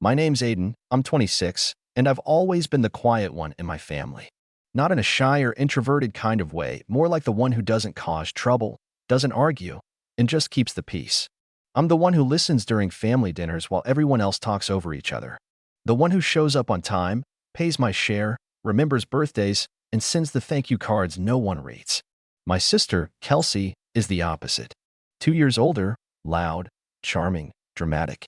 My name's Aiden, I'm 26, and I've always been the quiet one in my family. Not in a shy or introverted kind of way, more like the one who doesn't cause trouble, doesn't argue, and just keeps the peace. I'm the one who listens during family dinners while everyone else talks over each other. The one who shows up on time, pays my share, remembers birthdays, and sends the thank you cards no one reads. My sister, Kelsey, is the opposite. 2 years older, loud, charming, dramatic.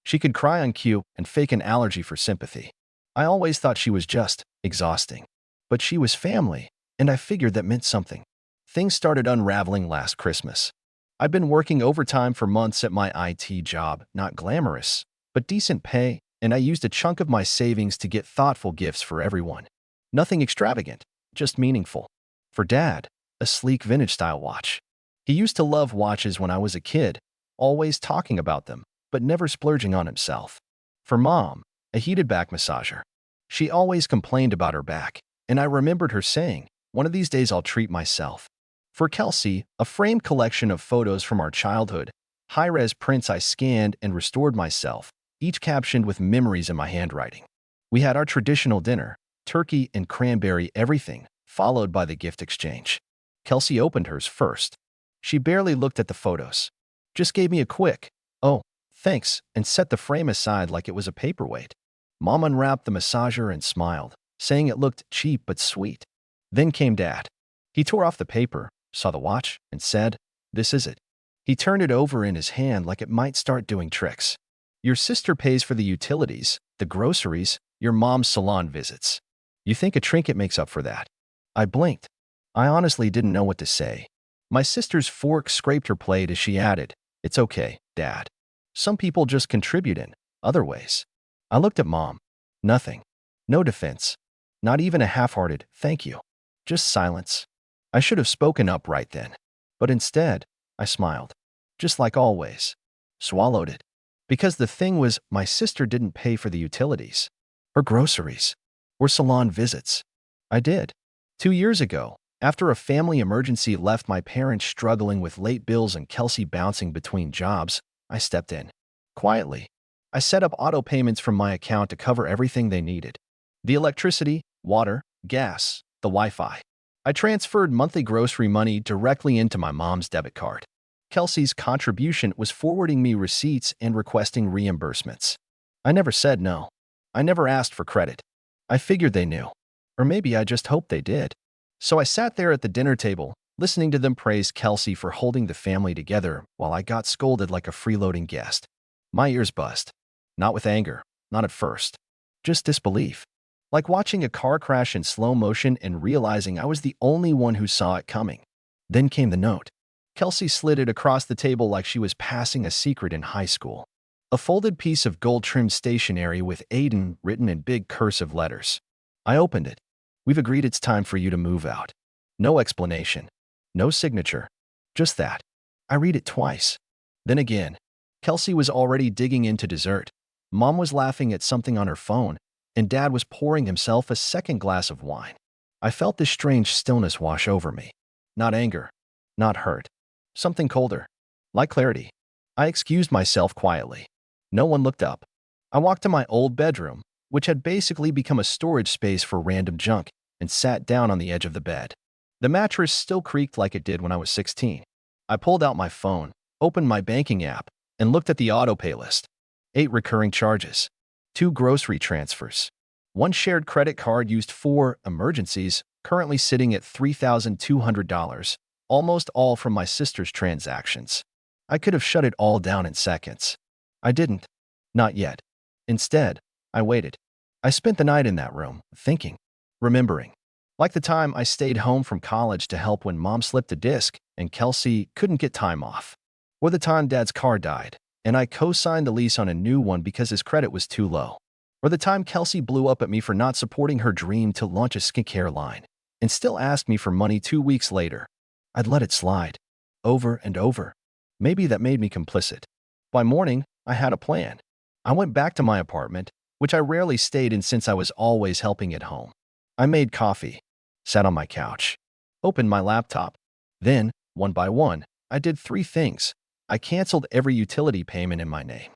She could cry on cue and fake an allergy for sympathy. I always thought she was just exhausting. But she was family, and I figured that meant something. Things started unraveling last Christmas. I'd been working overtime for months at my IT job, not glamorous, but decent pay, and I used a chunk of my savings to get thoughtful gifts for everyone. Nothing extravagant, just meaningful. For Dad, a sleek vintage-style watch. He used to love watches when I was a kid, always talking about them, but never splurging on himself. For Mom, a heated back massager. She always complained about her back, and I remembered her saying, "One of these days I'll treat myself." For Kelsey, a framed collection of photos from our childhood, high-res prints I scanned and restored myself, each captioned with memories in my handwriting. We had our traditional dinner, turkey and cranberry everything, followed by the gift exchange. Kelsey opened hers first. She barely looked at the photos. Just gave me a quick, "Oh, thanks," and set the frame aside like it was a paperweight. Mom unwrapped the massager and smiled, saying it looked cheap but sweet. Then came Dad. He tore off the paper, saw the watch, and said, "This is it." He turned it over in his hand like it might start doing tricks. "Your sister pays for the utilities, the groceries, your mom's salon visits. You think a trinket makes up for that?" I blinked. I honestly didn't know what to say. My sister's fork scraped her plate as she added, "It's okay, Dad. Some people just contribute in other ways." I looked at Mom. Nothing. No defense. Not even a half-hearted "thank you." Just silence. I should have spoken up right then. But instead, I smiled. Just like always. Swallowed it. Because the thing was, my sister didn't pay for the utilities. Or groceries. Or salon visits. I did. 2 years ago, after a family emergency left my parents struggling with late bills and Kelsey bouncing between jobs, I stepped in. Quietly. I set up auto payments from my account to cover everything they needed. The electricity, water, gas, the Wi-Fi. I transferred monthly grocery money directly into my mom's debit card. Kelsey's contribution was forwarding me receipts and requesting reimbursements. I never said no. I never asked for credit. I figured they knew. Or maybe I just hoped they did. So I sat there at the dinner table, listening to them praise Kelsey for holding the family together while I got scolded like a freeloading guest. My ears buzzed. Not with anger, not at first. Just disbelief. Like watching a car crash in slow motion and realizing I was the only one who saw it coming. Then came the note. Kelsey slid it across the table like she was passing a secret in high school. A folded piece of gold-trimmed stationery with Aiden written in big cursive letters. I opened it. "We've agreed it's time for you to move out." No explanation. No signature. Just that. I read it twice. Then again. Kelsey was already digging into dessert. Mom was laughing at something on her phone, and Dad was pouring himself a second glass of wine. I felt this strange stillness wash over me. Not anger. Not hurt. Something colder. Like clarity. I excused myself quietly. No one looked up. I walked to my old bedroom, which had basically become a storage space for random junk, and sat down on the edge of the bed. The mattress still creaked like it did when I was 16. I pulled out my phone, opened my banking app, and looked at the autopay list. 8 recurring charges. 2 grocery transfers. 1 shared credit card used for emergencies, currently sitting at $3,200, almost all from my sister's transactions. I could have shut it all down in seconds. I didn't. Not yet. Instead, I waited. I spent the night in that room, thinking, remembering. Like the time I stayed home from college to help when Mom slipped a disc and Kelsey couldn't get time off. Or the time Dad's car died, and I co-signed the lease on a new one because his credit was too low. Or the time Kelsey blew up at me for not supporting her dream to launch a skincare line, and still asked me for money 2 weeks later. I'd let it slide. Over and over. Maybe that made me complicit. By morning, I had a plan. I went back to my apartment, which I rarely stayed in since I was always helping at home. I made coffee, sat on my couch, opened my laptop. Then, one by one, I did 3 things. I canceled every utility payment in my name.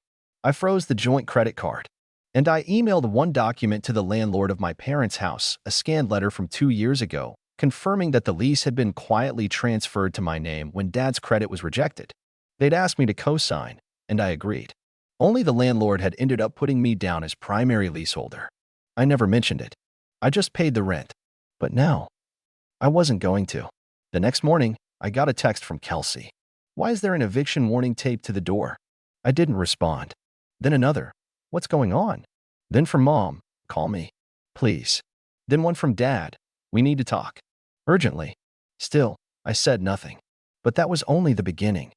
I froze the joint credit card. And I emailed one document to the landlord of my parents' house, a scanned letter from 2 years ago, confirming that the lease had been quietly transferred to my name when Dad's credit was rejected. They'd asked me to co-sign, and I agreed. Only the landlord had ended up putting me down as primary leaseholder. I never mentioned it. I just paid the rent. But now, I wasn't going to. The next morning, I got a text from Kelsey. Why is there an eviction warning taped to the door? I didn't respond. Then another. What's going on? Then from Mom, call me. Please. Then one from Dad. We need to talk. Urgently. Still, I said nothing. But that was only the beginning.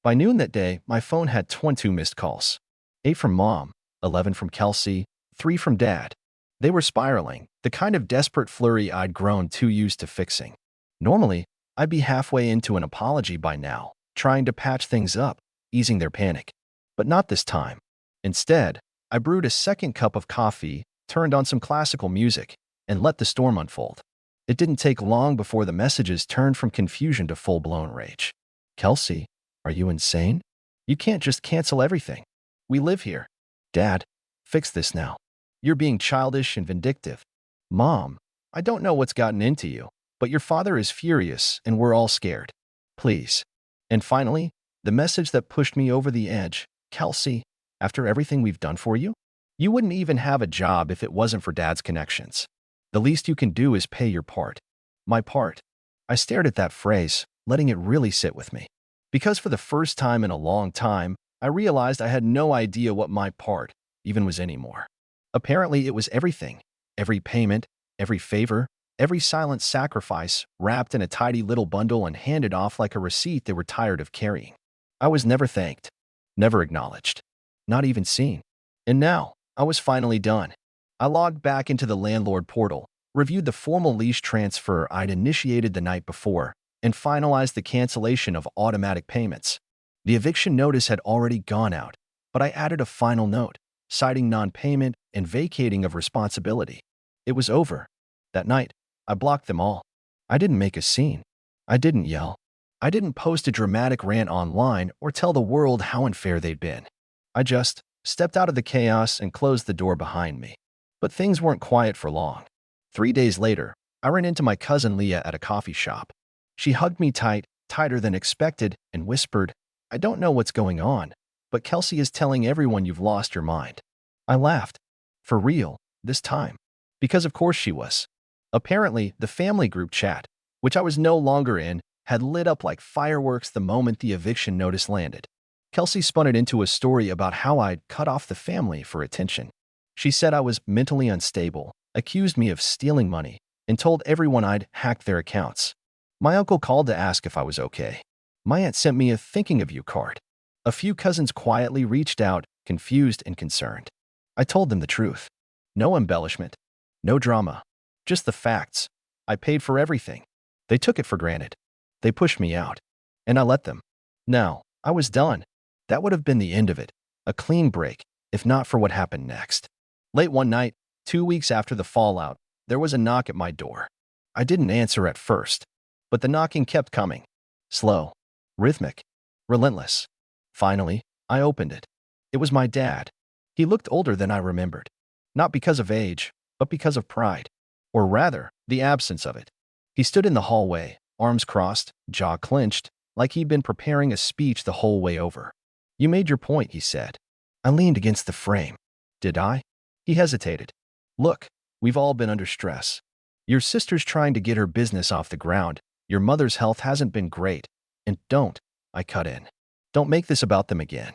By noon that day, my phone had 22 missed calls. 8 from Mom, 11 from Kelsey, 3 from Dad. They were spiraling, the kind of desperate flurry I'd grown too used to fixing. Normally, I'd be halfway into an apology by now, trying to patch things up, easing their panic. But not this time. Instead, I brewed a second cup of coffee, turned on some classical music, and let the storm unfold. It didn't take long before the messages turned from confusion to full-blown rage. Kelsey, are you insane? You can't just cancel everything. We live here. Dad, fix this now. You're being childish and vindictive. Mom, I don't know what's gotten into you, but your father is furious and we're all scared. Please. And finally, the message that pushed me over the edge. Kelsey, after everything we've done for you, you wouldn't even have a job if it wasn't for Dad's connections. The least you can do is pay your part. My part. I stared at that phrase, letting it really sit with me. Because for the first time in a long time, I realized I had no idea what my part even was anymore. Apparently, it was everything. Every payment, every favor, every silent sacrifice wrapped in a tidy little bundle and handed off like a receipt they were tired of carrying. I was never thanked, never acknowledged, not even seen. And now, I was finally done. I logged back into the landlord portal, reviewed the formal lease transfer I'd initiated the night before, and finalized the cancellation of automatic payments. The eviction notice had already gone out, but I added a final note, citing non-payment and vacating of responsibility. It was over. That night, I blocked them all. I didn't make a scene. I didn't yell. I didn't post a dramatic rant online or tell the world how unfair they'd been. I just stepped out of the chaos and closed the door behind me. But things weren't quiet for long. 3 days later, I ran into my cousin Leah at a coffee shop. She hugged me tight, tighter than expected, and whispered, I don't know what's going on, but Kelsey is telling everyone you've lost your mind. I laughed. For real, this time. Because of course she was. Apparently, the family group chat, which I was no longer in, had lit up like fireworks the moment the eviction notice landed. Kelsey spun it into a story about how I'd cut off the family for attention. She said I was mentally unstable, accused me of stealing money, and told everyone I'd hacked their accounts. My uncle called to ask if I was okay. My aunt sent me a thinking of you card. A few cousins quietly reached out, confused and concerned. I told them the truth. No embellishment. No drama. Just the facts. I paid for everything. They took it for granted. They pushed me out. And I let them. Now, I was done. That would have been the end of it. A clean break, if not for what happened next. Late one night, 2 weeks after the fallout, there was a knock at my door. I didn't answer at first, but the knocking kept coming. Slow, rhythmic, relentless. Finally, I opened it. It was my dad. He looked older than I remembered. Not because of age, but because of pride. Or rather, the absence of it. He stood in the hallway, arms crossed, jaw clenched, like he'd been preparing a speech the whole way over. You made your point, he said. I leaned against the frame. Did I? He hesitated. Look, we've all been under stress. Your sister's trying to get her business off the ground. Your mother's health hasn't been great. And don't, I cut in. Don't make this about them again.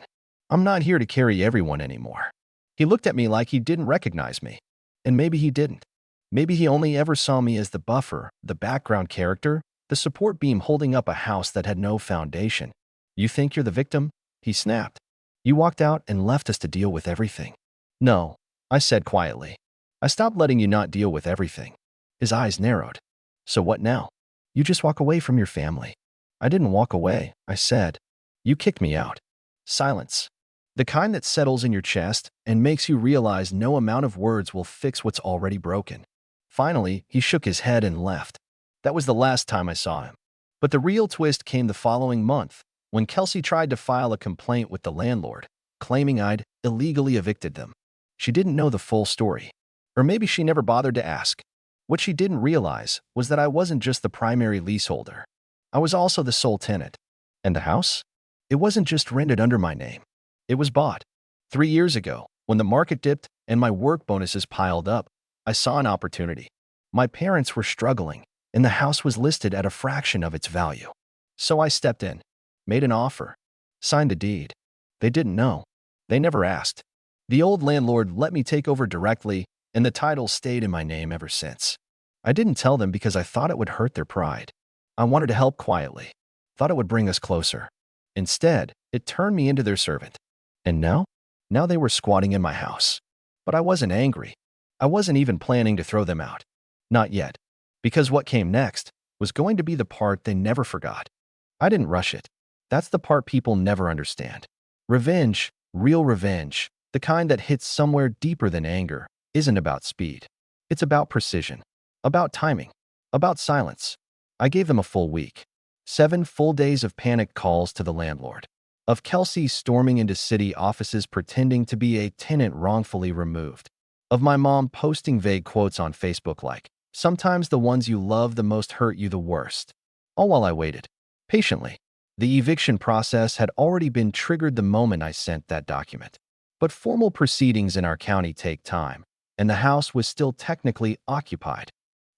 I'm not here to carry everyone anymore. He looked at me like he didn't recognize me. And maybe he didn't. Maybe he only ever saw me as the buffer, the background character, the support beam holding up a house that had no foundation. You think you're the victim? He snapped. You walked out and left us to deal with everything. No, I said quietly. I stopped letting you not deal with everything. His eyes narrowed. So what now? You just walk away from your family. I didn't walk away, I said. You kicked me out. Silence. The kind that settles in your chest and makes you realize no amount of words will fix what's already broken. Finally, he shook his head and left. That was the last time I saw him. But the real twist came the following month, when Kelsey tried to file a complaint with the landlord, claiming I'd illegally evicted them. She didn't know the full story. Or maybe she never bothered to ask. What she didn't realize was that I wasn't just the primary leaseholder. I was also the sole tenant. And the house? It wasn't just rented under my name. It was bought. 3 years ago, when the market dipped and my work bonuses piled up, I saw an opportunity. My parents were struggling, and the house was listed at a fraction of its value. So I stepped in, made an offer, signed the deed. They didn't know. They never asked. The old landlord let me take over directly, and the title stayed in my name ever since. I didn't tell them because I thought it would hurt their pride. I wanted to help quietly, thought it would bring us closer. Instead, it turned me into their servant. And now? Now they were squatting in my house. But I wasn't angry. I wasn't even planning to throw them out. Not yet. Because what came next was going to be the part they never forgot. I didn't rush it. That's the part people never understand. Revenge, real revenge, the kind that hits somewhere deeper than anger, isn't about speed. It's about precision, about timing, about silence. I gave them a full week. 7 full days of panicked calls to the landlord. Of Kelsey storming into city offices pretending to be a tenant wrongfully removed. Of my mom posting vague quotes on Facebook like, "Sometimes the ones you love the most hurt you the worst." All while I waited. Patiently. The eviction process had already been triggered the moment I sent that document. But formal proceedings in our county take time, and the house was still technically occupied.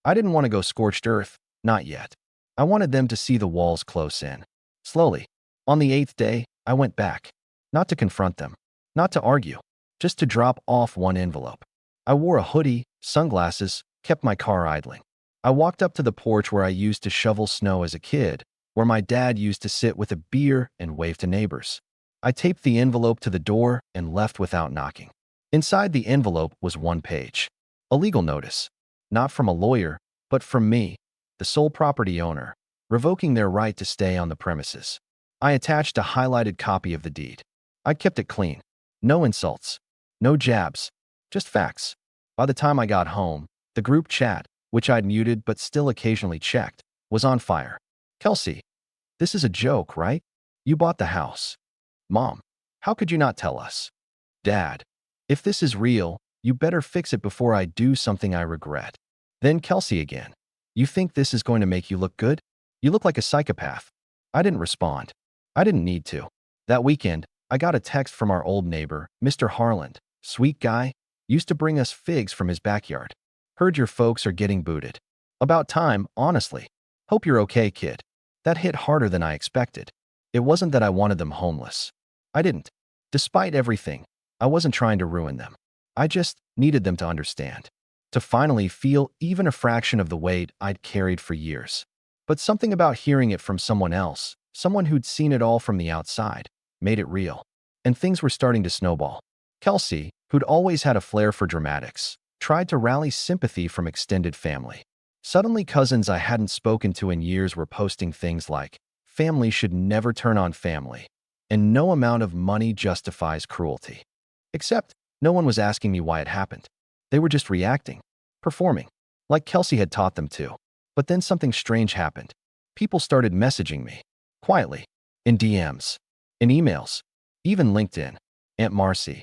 I didn't want to go scorched earth, not yet. I wanted them to see the walls close in. Slowly. On the 8th day, I went back. Not to confront them, not to argue, just to drop off one envelope. I wore a hoodie, sunglasses, kept my car idling. I walked up to the porch where I used to shovel snow as a kid, where my dad used to sit with a beer and wave to neighbors. I taped the envelope to the door and left without knocking. Inside the envelope was one page. A legal notice. Not from a lawyer, but from me, the sole property owner, revoking their right to stay on the premises. I attached a highlighted copy of the deed. I kept it clean. No insults. No jabs. Just facts. By the time I got home, the group chat, which I'd muted but still occasionally checked, was on fire. "Kelsey, this is a joke, right? You bought the house. Mom, how could you not tell us? Dad, if this is real, you better fix it before I do something I regret." Then Kelsey again. "You think this is going to make you look good? You look like a psychopath." I didn't respond. I didn't need to. That weekend, I got a text from our old neighbor, Mr. Harland. Sweet guy, used to bring us figs from his backyard. "Heard your folks are getting booted. About time, honestly. Hope you're okay, kid." That hit harder than I expected. It wasn't that I wanted them homeless. I didn't. Despite everything, I wasn't trying to ruin them. I just needed them to understand. To finally feel even a fraction of the weight I'd carried for years. But something about hearing it from someone else, someone who'd seen it all from the outside, made it real. And things were starting to snowball. Kelsey, who'd always had a flair for dramatics, tried to rally sympathy from extended family. Suddenly, cousins I hadn't spoken to in years were posting things like, "Family should never turn on family," and "No amount of money justifies cruelty." Except, no one was asking me why it happened. They were just reacting, performing, like Kelsey had taught them to. But then something strange happened. People started messaging me, quietly, in DMs, in emails, even LinkedIn. "Aunt Marcy,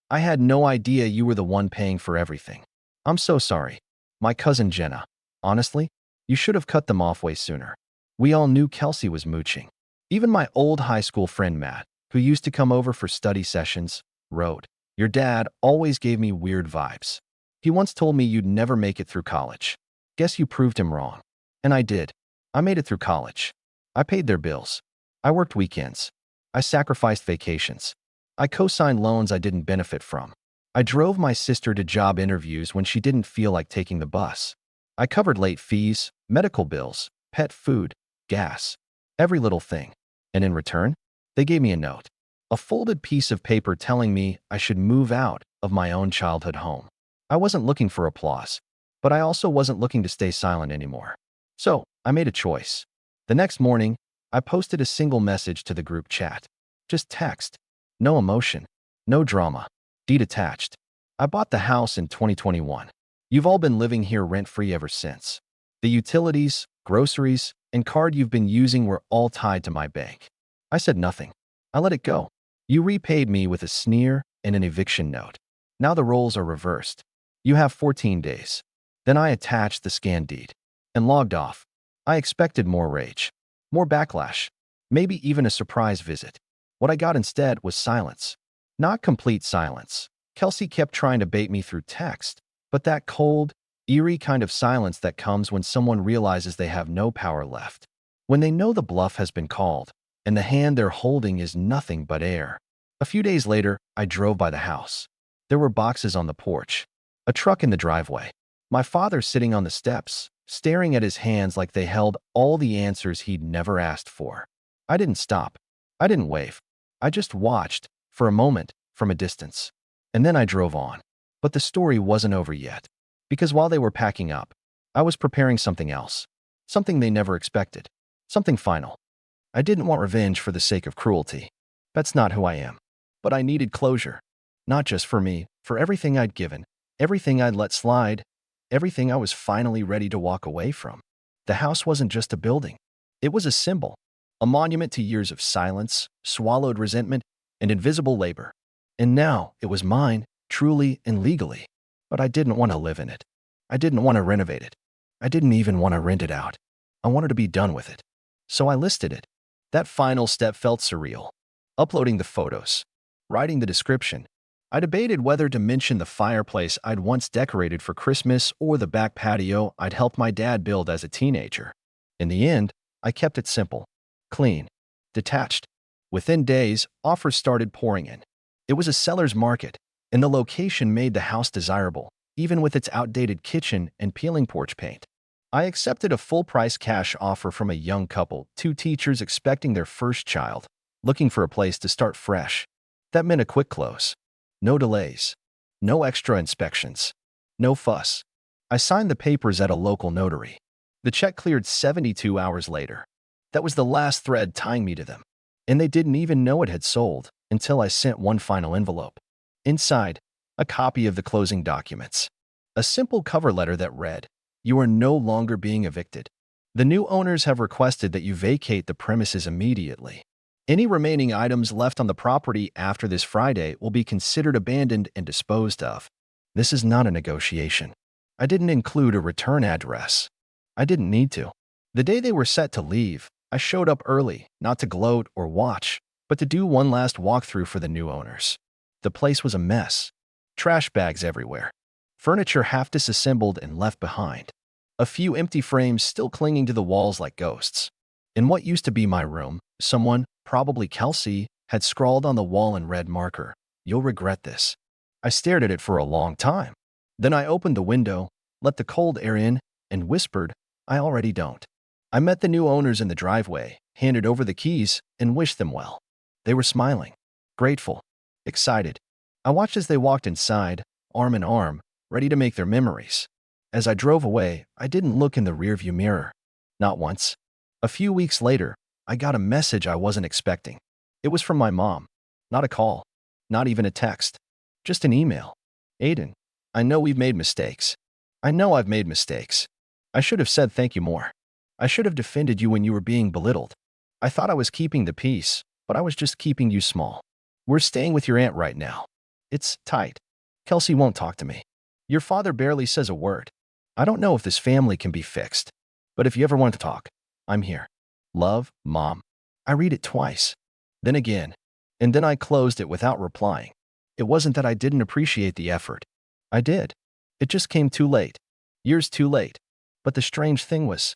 I had no idea you were the one paying for everything. I'm so sorry." My cousin Jenna, "Honestly, you should have cut them off way sooner." We all knew Kelsey was mooching. Even my old high school friend Matt, who used to come over for study sessions, wrote, "Your dad always gave me weird vibes. He once told me you'd never make it through college. Guess you proved him wrong." And I did. I made it through college. I paid their bills. I worked weekends. I sacrificed vacations. I co-signed loans I didn't benefit from. I drove my sister to job interviews when she didn't feel like taking the bus. I covered late fees, medical bills, pet food, gas, every little thing. And in return, they gave me a note. A folded piece of paper telling me I should move out of my own childhood home. I wasn't looking for applause, but I also wasn't looking to stay silent anymore. So, I made a choice. The next morning, I posted a single message to the group chat. Just text. No emotion. No drama. Deed attached. I bought the house in 2021. You've all been living here rent-free ever since. The utilities, groceries, and card you've been using were all tied to my bank. I said nothing. I let it go. You repaid me with a sneer and an eviction note. Now the roles are reversed. You have 14 days. Then I attached the scan deed and logged off. I expected more rage, more backlash, maybe even a surprise visit. What I got instead was silence. Not complete silence. Kelsey kept trying to bait me through text, but that cold, eerie kind of silence that comes when someone realizes they have no power left. When they know the bluff has been called, and the hand they're holding is nothing but air. A few days later, I drove by the house. There were boxes on the porch, a truck in the driveway, my father sitting on the steps, staring at his hands like they held all the answers he'd never asked for. I didn't stop. I didn't wave. I just watched, for a moment, from a distance. And then I drove on. But the story wasn't over yet. Because while they were packing up, I was preparing something else. Something they never expected. Something final. I didn't want revenge for the sake of cruelty. That's not who I am. But I needed closure. Not just for me, for everything I'd given, everything I'd let slide, everything I was finally ready to walk away from. The house wasn't just a building. It was a symbol, a monument to years of silence, swallowed resentment, and invisible labor. And now it was mine, truly and legally. But I didn't want to live in it. I didn't want to renovate it. I didn't even want to rent it out. I wanted to be done with it. So I listed it. That final step felt surreal. Uploading the photos, writing the description. I debated whether to mention the fireplace I'd once decorated for Christmas or the back patio I'd helped my dad build as a teenager. In the end, I kept it simple, clean, detached. Within days, offers started pouring in. It was a seller's market, and the location made the house desirable, even with its outdated kitchen and peeling porch paint. I accepted a full-price cash offer from a young couple, two teachers expecting their first child, looking for a place to start fresh. That meant a quick close. No delays. No extra inspections. No fuss. I signed the papers at a local notary. The check cleared 72 hours later. That was the last thread tying me to them. And they didn't even know it had sold until I sent one final envelope. Inside, a copy of the closing documents. A simple cover letter that read, "You are no longer being evicted. The new owners have requested that you vacate the premises immediately. Any remaining items left on the property after this Friday will be considered abandoned and disposed of." This is not a negotiation. I didn't include a return address. I didn't need to. The day they were set to leave, I showed up early, not to gloat or watch, but to do one last walkthrough for the new owners. The place was a mess. Trash bags everywhere. Furniture half disassembled and left behind. A few empty frames still clinging to the walls like ghosts. In what used to be my room, someone, probably Kelsey, had scrawled on the wall in red marker, "You'll regret this." I stared at it for a long time. Then I opened the window, let the cold air in, and whispered, "I already don't." I met the new owners in the driveway, handed over the keys, and wished them well. They were smiling, grateful, excited. I watched as they walked inside, arm in arm, ready to make their memories. As I drove away, I didn't look in the rearview mirror. Not once. A few weeks later, I got a message I wasn't expecting. It was from my mom. Not a call. Not even a text. Just an email. "Aiden, I know we've made mistakes. I know I've made mistakes. I should have said thank you more. I should have defended you when you were being belittled. I thought I was keeping the peace, but I was just keeping you small. We're staying with your aunt right now. It's tight. Kelsey won't talk to me. Your father barely says a word. I don't know if this family can be fixed, but if you ever want to talk, I'm here. Love, Mom." I read it twice, then again, and then I closed it without replying. It wasn't that I didn't appreciate the effort. I did. It just came too late. Years too late. But the strange thing was,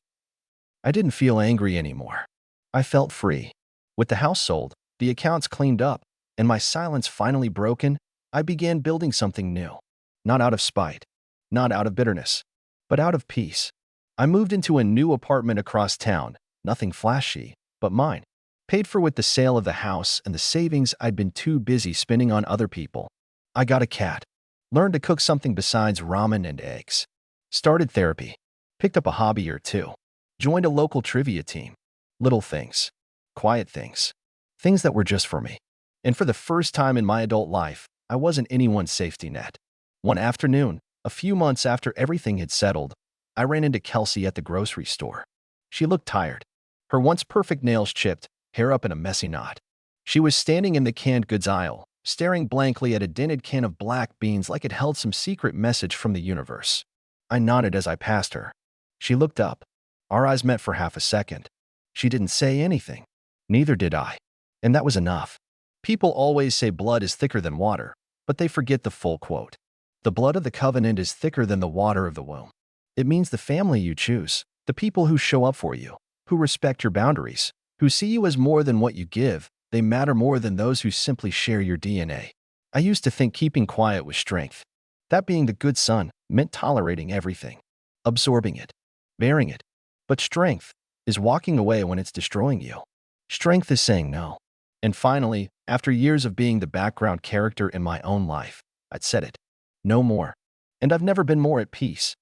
I didn't feel angry anymore. I felt free. With the house sold, the accounts cleaned up, and my silence finally broken, I began building something new. Not out of spite, not out of bitterness, but out of peace. I moved into a new apartment across town, nothing flashy, but mine. Paid for with the sale of the house and the savings I'd been too busy spending on other people. I got a cat. Learned to cook something besides ramen and eggs. Started therapy. Picked up a hobby or two. Joined a local trivia team. Little things. Quiet things. Things that were just for me. And for the first time in my adult life, I wasn't anyone's safety net. One afternoon, a few months after everything had settled, I ran into Kelsey at the grocery store. She looked tired. Her once perfect nails chipped, hair up in a messy knot. She was standing in the canned goods aisle, staring blankly at a dented can of black beans like it held some secret message from the universe. I nodded as I passed her. She looked up. Our eyes met for half a second. She didn't say anything. Neither did I. And that was enough. People always say blood is thicker than water, but they forget the full quote. The blood of the covenant is thicker than the water of the womb. It means the family you choose, the people who show up for you, who respect your boundaries, who see you as more than what you give. They matter more than those who simply share your DNA. I used to think keeping quiet was strength. That being the good son meant tolerating everything, absorbing it, bearing it. But strength is walking away when it's destroying you. Strength is saying no. And finally, after years of being the background character in my own life, I'd said it. No more. And I've never been more at peace.